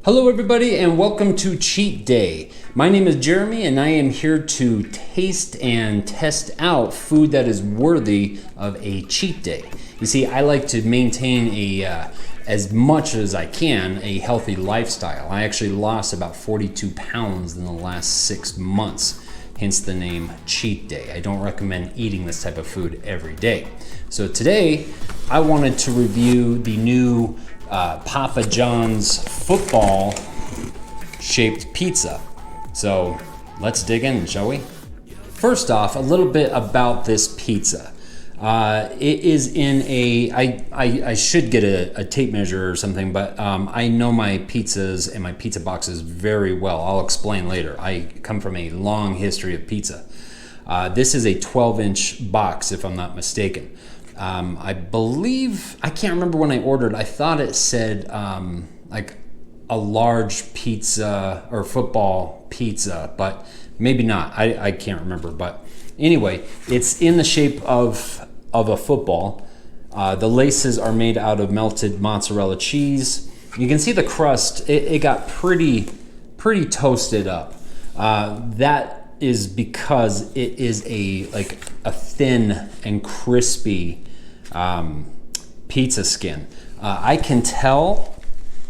Hello everybody and welcome to Cheat Day. My name is Jeremy and I am here to taste and test out food that is worthy of a cheat day. You see, I like to maintain as much as I can, a healthy lifestyle. I actually lost about 42 pounds in the last 6 months, hence the name Cheat Day. I don't recommend eating this type of food every day. So today, I wanted to review the new Papa John's football shaped pizza. So let's dig in, shall we? First off, a little bit about this pizza. It is in I should get a tape measure or something, but I know my pizzas and my pizza boxes very well. I'll explain later. I come from a long history of pizza. This is a 12-inch box, if I'm not mistaken. I believe, I can't remember when I ordered, I thought it said like a large pizza or football pizza, but maybe not. I can't remember. But anyway, it's in the shape of a football. The laces are made out of melted mozzarella cheese. You can see the crust, it got pretty toasted up. That is because it is a thin and crispy pizza skin. I can tell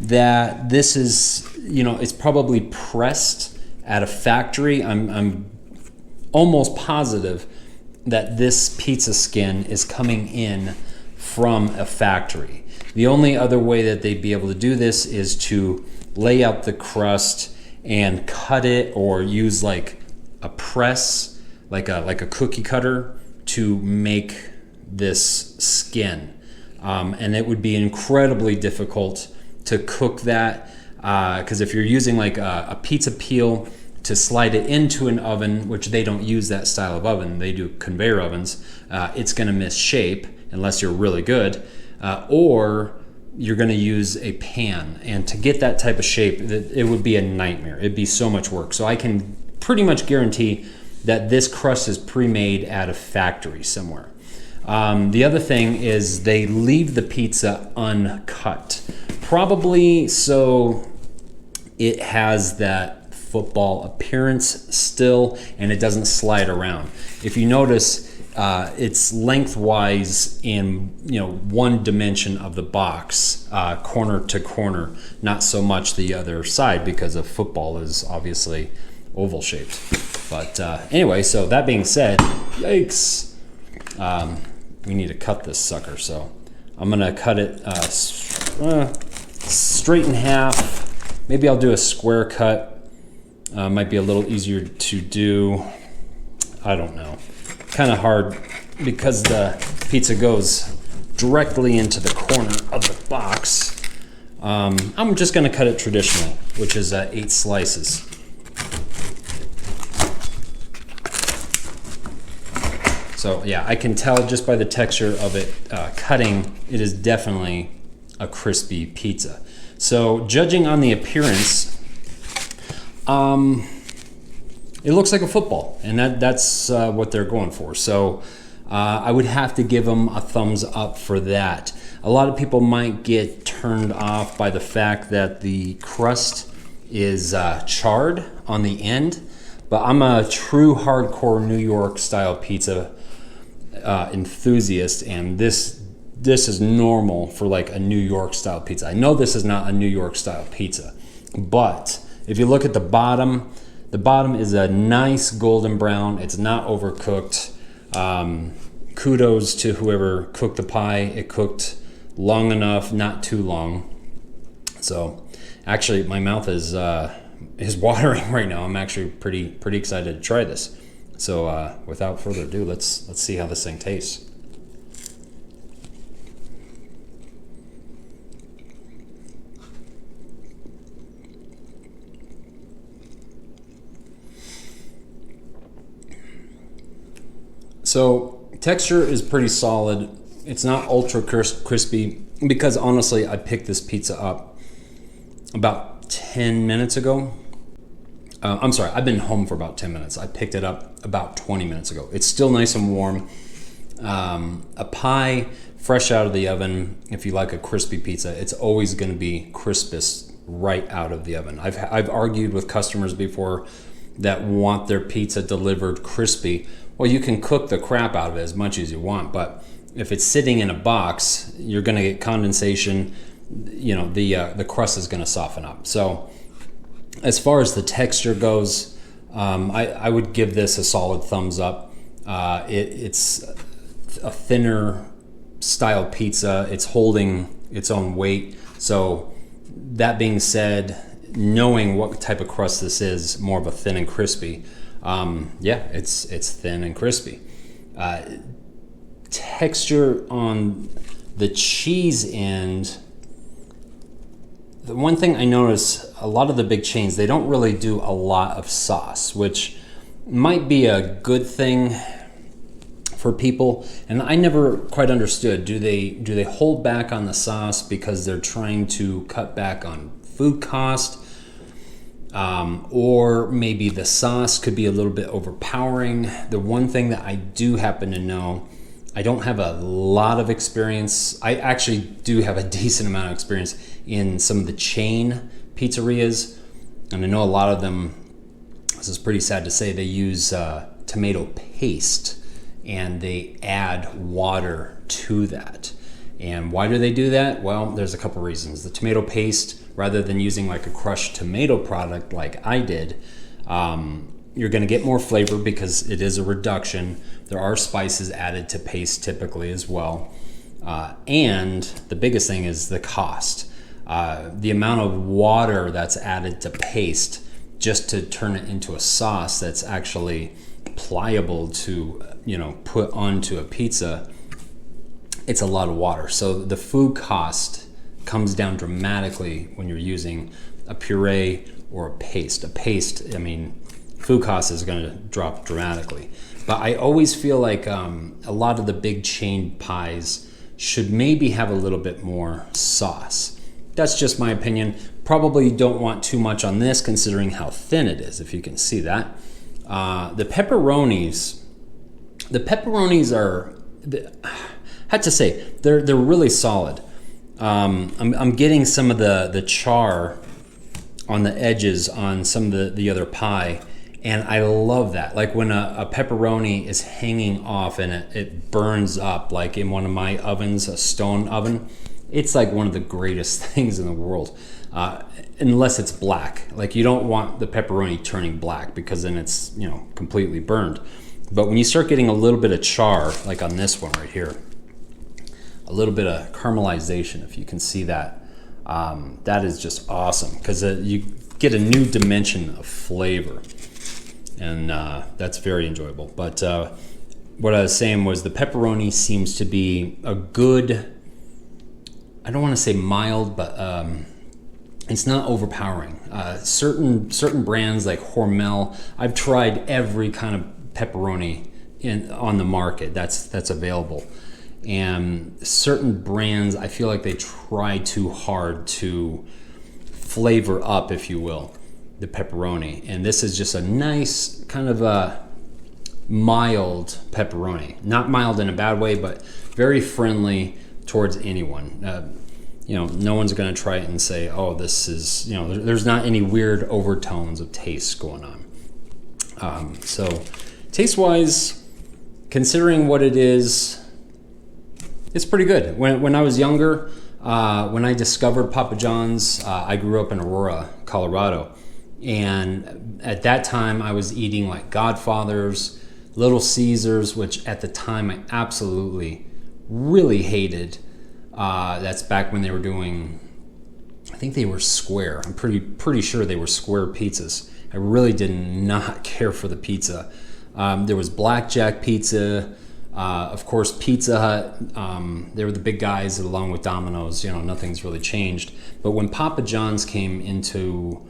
that this is, it's probably pressed at a factory. I'm almost positive that this pizza skin is coming in from a factory. The only other way that they'd be able to do this is to lay out the crust and cut it, or use like a press, like a cookie cutter, to make this skin. And it would be incredibly difficult to cook that, because if you're using like a pizza peel to slide it into an oven, which they don't use that style of oven, they do conveyor ovens, it's gonna miss shape unless you're really good, or you're gonna use a pan. And to get that type of shape, it would be a nightmare. It'd be so much work. So I can pretty much guarantee that this crust is pre-made at a factory somewhere. The other thing is they leave the pizza uncut, probably so it has that football appearance still and it doesn't slide around. If you notice, it's lengthwise in one dimension of the box, corner to corner, not so much the other side, because a football is obviously oval shaped. But anyway, so that being said, yikes, we need to cut this sucker. So I'm gonna cut it straight in half. Maybe I'll do a square cut. Might be a little easier to do. I don't know. Kind of hard because the pizza goes directly into the corner of the box. I'm just gonna cut it traditionally, which is 8 slices. So yeah, I can tell just by the texture of it cutting, it is definitely a crispy pizza. So judging on the appearance, it looks like a football, and that's what they're going for. So I would have to give them a thumbs up for that. A lot of people might get turned off by the fact that the crust is charred on the end, but I'm a true hardcore New York style pizza enthusiast, and this is normal for like a New York style pizza. I know this is not a New York style pizza, but if you look at the bottom is a nice golden brown. It's not overcooked. Kudos to whoever cooked the pie. It cooked long enough, not too long. So actually my mouth is watering right now. I'm actually pretty excited to try this. So without further ado, let's see how this thing tastes. So texture is pretty solid. It's not ultra crispy, because honestly, I picked this pizza up about 10 minutes ago. I'm sorry, I've been home for about 10 minutes. I picked it up about 20 minutes ago. It's still nice and warm. A pie fresh out of the oven, if you like a crispy pizza, it's always going to be crispest right out of the oven. I've argued with customers before that want their pizza delivered crispy. Well, you can cook the crap out of it as much as you want, but if it's sitting in a box, you're going to get condensation. You know, the crust is going to soften up. So as far as the texture goes, I would give this a solid thumbs up. It's a thinner style pizza. It's holding its own weight. So that being said, knowing what type of crust this is, more of a thin and crispy, yeah, it's thin and crispy. Texture on the cheese end, the one thing I notice, a lot of the big chains, they don't really do a lot of sauce, which might be a good thing for people. And I never quite understood, do they hold back on the sauce because they're trying to cut back on food cost? Or maybe the sauce could be a little bit overpowering. The one thing that I do happen to know, I don't have a lot of experience. I actually do have a decent amount of experience in some of the chain pizzerias. And I know a lot of them, this is pretty sad to say, they use tomato paste and they add water to that. And why do they do that? Well, there's a couple reasons. The tomato paste, rather than using like a crushed tomato product like I did, you're going to get more flavor because it is a reduction. There are spices added to paste typically as well. And the biggest thing is the cost. The amount of water that's added to paste just to turn it into a sauce that's actually pliable to, put onto a pizza, it's a lot of water. So the food cost comes down dramatically when you're using a puree or a paste. A paste, food cost is going to drop dramatically. But I always feel like a lot of the big chain pies should maybe have a little bit more sauce. That's just my opinion. Probably don't want too much on this considering how thin it is, if you can see that. The pepperonis are, I had to say, they're really solid. I'm getting some of the char on the edges on some of the other pie, and I love that. Like when a pepperoni is hanging off and it burns up, like in one of my ovens, a stone oven, it's like one of the greatest things in the world. Unless it's black. Like you don't want the pepperoni turning black because then it's, completely burned. But when you start getting a little bit of char, like on this one right here, a little bit of caramelization, if you can see that, that is just awesome because you get a new dimension of flavor, and that's very enjoyable. But what I was saying was the pepperoni seems to be a good, I don't want to say mild, but it's not overpowering. Certain brands like Hormel, I've tried every kind of pepperoni on the market that's available. And certain brands, I feel like they try too hard to flavor up, if you will, the pepperoni. And this is just a nice kind of a mild pepperoni. Not mild in a bad way, but very friendly towards anyone. No one's going to try it and say, oh, this is, there's not any weird overtones of taste going on. So taste-wise, considering what it is, it's pretty good. When I was younger, when I discovered Papa John's, I grew up in Aurora, Colorado. And at that time, I was eating like Godfathers, Little Caesars, which at the time I absolutely really hated. That's back when they were doing, I think they were square. I'm pretty sure they were square pizzas. I really did not care for the pizza. There was Blackjack Pizza, of course Pizza Hut. They were the big guys along with Domino's. Nothing's really changed. But when Papa John's came into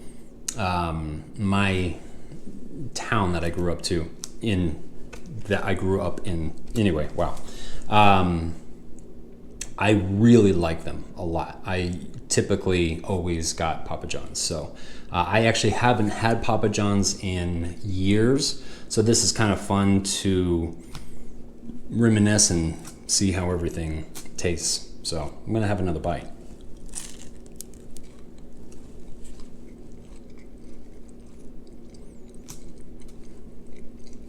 my town that I grew up in, anyway, wow. I really like them a lot. I typically always got Papa John's. So I actually haven't had Papa John's in years. So this is kind of fun to reminisce and see how everything tastes. So I'm gonna have another bite.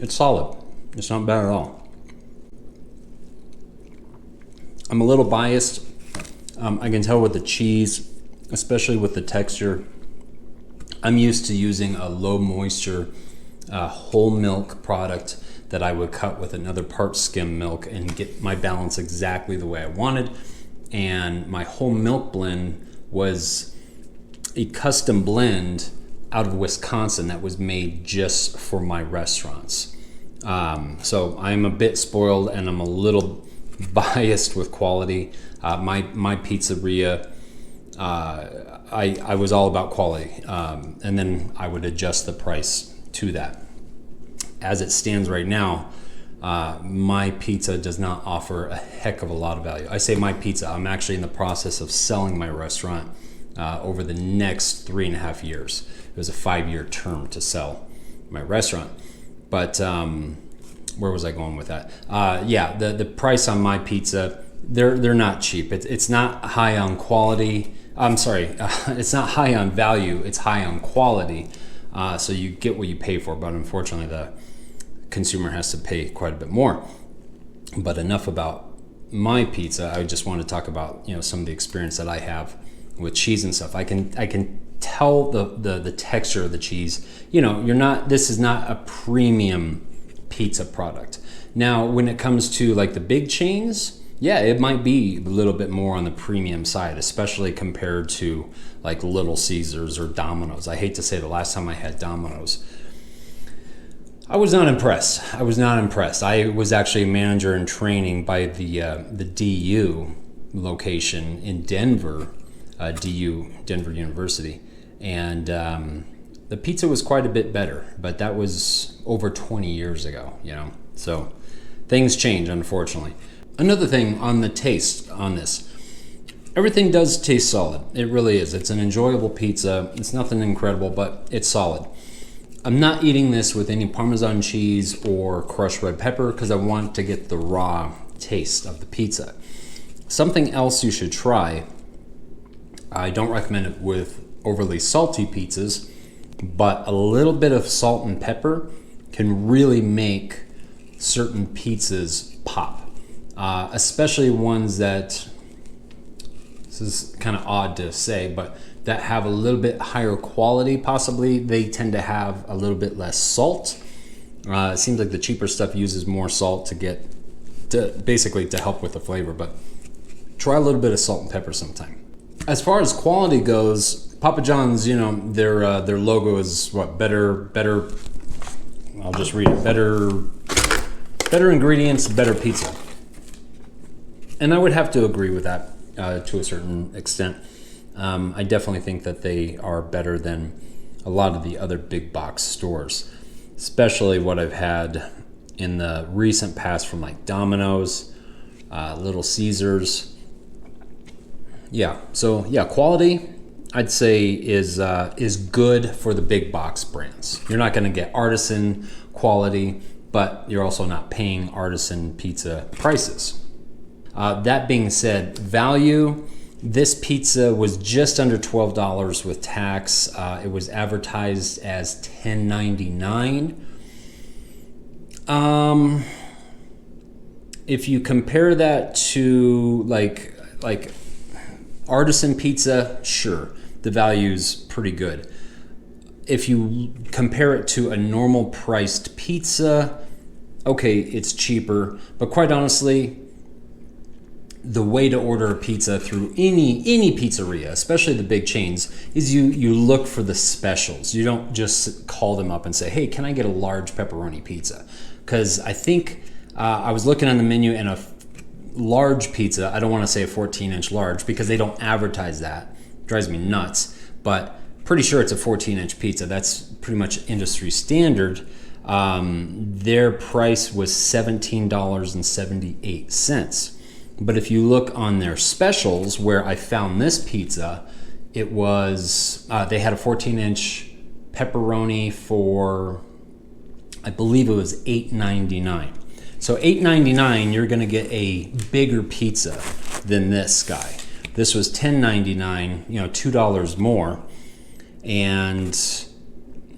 It's solid. It's not bad at all. I'm a little biased. I can tell with the cheese, especially with the texture. I'm used to using a low moisture whole milk product that I would cut with another part skim milk and get my balance exactly the way I wanted. And my whole milk blend was a custom blend out of Wisconsin that was made just for my restaurants. So I'm a bit spoiled and I'm a little biased with quality. My pizzeria, I was all about quality, and then I would adjust the price to that. As it stands right now, my pizza does not offer a heck of a lot of value. I say my pizza, I'm actually in the process of selling my restaurant over the next 3.5 years. It was a 5-year term to sell my restaurant. But where was I going with that? Yeah, the price on my pizza, they're not cheap. It's not high on quality. I'm sorry, it's not high on value. It's high on quality. So you get what you pay for, but unfortunately the consumer has to pay quite a bit more. But enough about my pizza. I just want to talk about some of the experience that I have with cheese and stuff. I can tell the texture of the cheese. This is not a premium pizza product. Now, when it comes to like the big chains, yeah, it might be a little bit more on the premium side, especially compared to like Little Caesars or Domino's. I hate to say the last time I had Domino's, I was not impressed. I was actually a manager in training by the DU location in Denver, DU, Denver University. And the pizza was quite a bit better, but that was over 20 years ago, So things change, unfortunately. Another thing on the taste on this, everything does taste solid. It really is. It's an enjoyable pizza. It's nothing incredible, but it's solid. I'm not eating this with any Parmesan cheese or crushed red pepper because I want to get the raw taste of the pizza. Something else you should try, I don't recommend it with overly salty pizzas, but a little bit of salt and pepper can really make certain pizzas pop. Especially ones that, this is kind of odd to say, but that have a little bit higher quality, possibly. They tend to have a little bit less salt. It seems like the cheaper stuff uses more salt to help with the flavor, but try a little bit of salt and pepper sometime. As far as quality goes, Papa John's, their logo is what? Better, I'll just read it. Better ingredients, better pizza. And I would have to agree with that to a certain extent. I definitely think that they are better than a lot of the other big box stores, especially what I've had in the recent past from like Domino's, Little Caesars. Yeah, so yeah, quality I'd say is good for the big box brands. You're not going to get artisan quality, but you're also not paying artisan pizza prices. That being said, value, this pizza was just under $12 with tax. It was advertised as $10.99. If you compare that to like artisan pizza, sure, the value's pretty good. If you compare it to a normal priced pizza, okay, it's cheaper, but quite honestly, the way to order a pizza through any pizzeria, especially the big chains, is you look for the specials. You don't just call them up and say, hey, can I get a large pepperoni pizza? Because I think I was looking on the menu and a large pizza, I don't want to say a 14-inch large because they don't advertise that. It drives me nuts, but pretty sure it's a 14-inch pizza. That's pretty much industry standard. Their price was $17.78. But if you look on their specials, where I found this pizza, it was, they had a 14-inch pepperoni for, I believe it was $8.99. So $8.99, you're gonna get a bigger pizza than this guy. This was $10.99, $2 more. And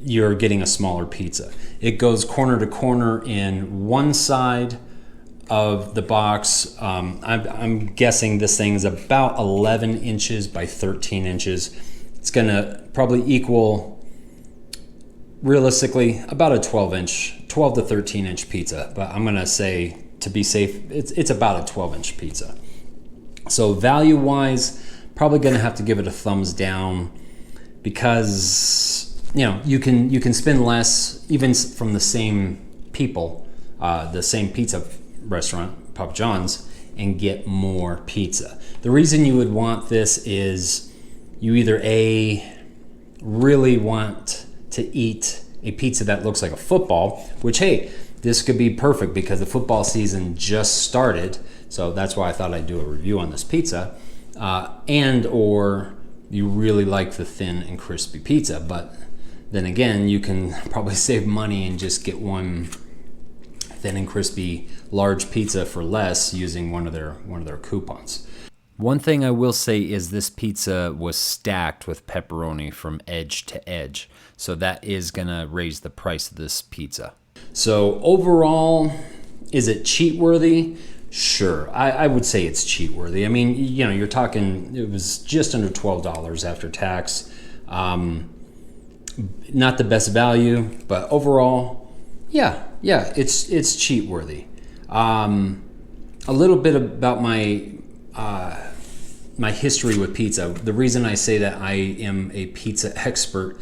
you're getting a smaller pizza. It goes corner to corner in one side of the box. I'm guessing this thing is about 11 inches by 13 inches. It's gonna probably equal, realistically, about a 12 to 13 inch pizza, but I'm gonna say, to be safe, it's about a 12-inch pizza. So value-wise, probably gonna have to give it a thumbs down, because you can spend less, even from the same people, the same pizza restaurant, Papa John's, and get more pizza. The reason you would want this is you either really want to eat a pizza that looks like a football, which, hey, this could be perfect because the football season just started, so that's why I thought I'd do a review on this pizza, and or you really like the thin and crispy pizza. But then again, you can probably save money and just get one thin and crispy large pizza for less using one of their coupons. One thing I will say is this pizza was stacked with pepperoni from edge to edge, so that is gonna raise the price of this pizza. So overall, is it cheat worthy? Sure, I would say it's cheat worthy. I mean, you're talking, it was just under $12 after tax. Not the best value, but overall, yeah, it's cheat worthy. A little bit about my history with pizza. The reason I say that I am a pizza expert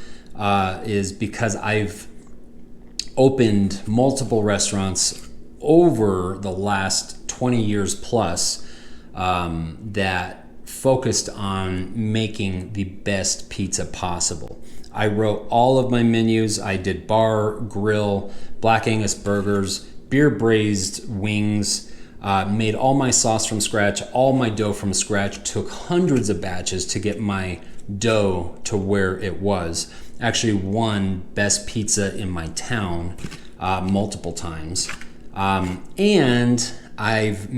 is because I've opened multiple restaurants over the last 20 years plus that focused on making the best pizza possible. I wrote all of my menus. I did bar, grill, Black Angus burgers, beer braised wings, made all my sauce from scratch, all my dough from scratch, took hundreds of batches to get my dough to where it was. Actually won best pizza in my town multiple times. And I've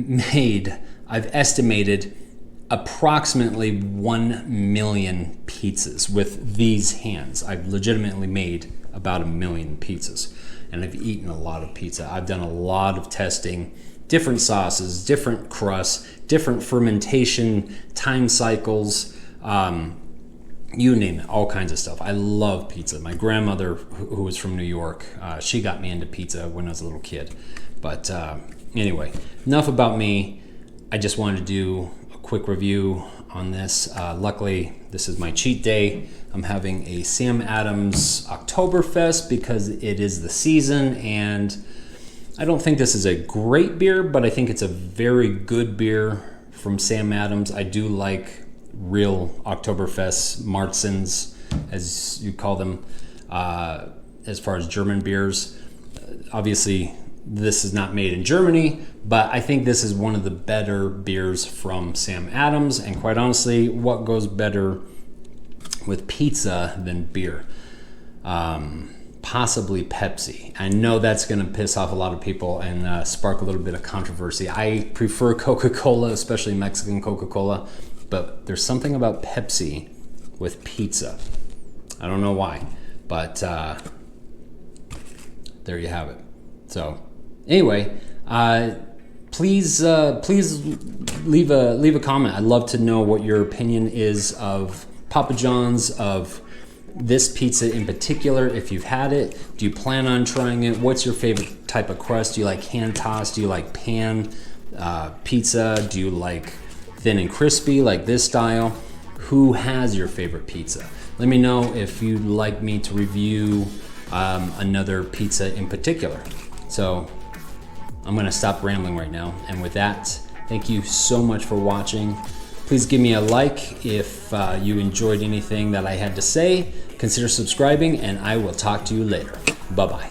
estimated approximately 1 million pizzas with these hands. I've legitimately made about 1 million pizzas, and I've eaten a lot of pizza. I've done a lot of testing, different sauces, different crusts, different fermentation time cycles, you name it, all kinds of stuff. I love pizza. My grandmother, who was from New York, she got me into pizza when I was a little kid. But anyway, enough about me. I just wanted to do a quick review on this. Luckily, this is my cheat day. I'm having a Sam Adams Oktoberfest because it is the season, and I don't think this is a great beer, but I think it's a very good beer from Sam Adams. I do like real Oktoberfest, Marzens, as you call them, as far as German beers. Obviously, this is not made in Germany, but I think this is one of the better beers from Sam Adams, and quite honestly, what goes better with pizza than beer? Possibly Pepsi. I know that's going to piss off a lot of people and spark a little bit of controversy. I prefer Coca-Cola, especially Mexican Coca-Cola, but there's something about Pepsi with pizza. I don't know why, but there you have it. So anyway, please leave a comment. I'd love to know what your opinion is of Papa John's, of this pizza in particular. If you've had it, do you plan on trying it? What's your favorite type of crust? Do you like hand tossed? Do you like pan pizza? Do you like thin and crispy like this style? Who has your favorite pizza? Let me know if you'd like me to review another pizza in particular. So I'm gonna stop rambling right now, and with that, thank you so much for watching. Please give me a like if you enjoyed anything that I had to say. Consider subscribing, and I will talk to you later. Bye-bye.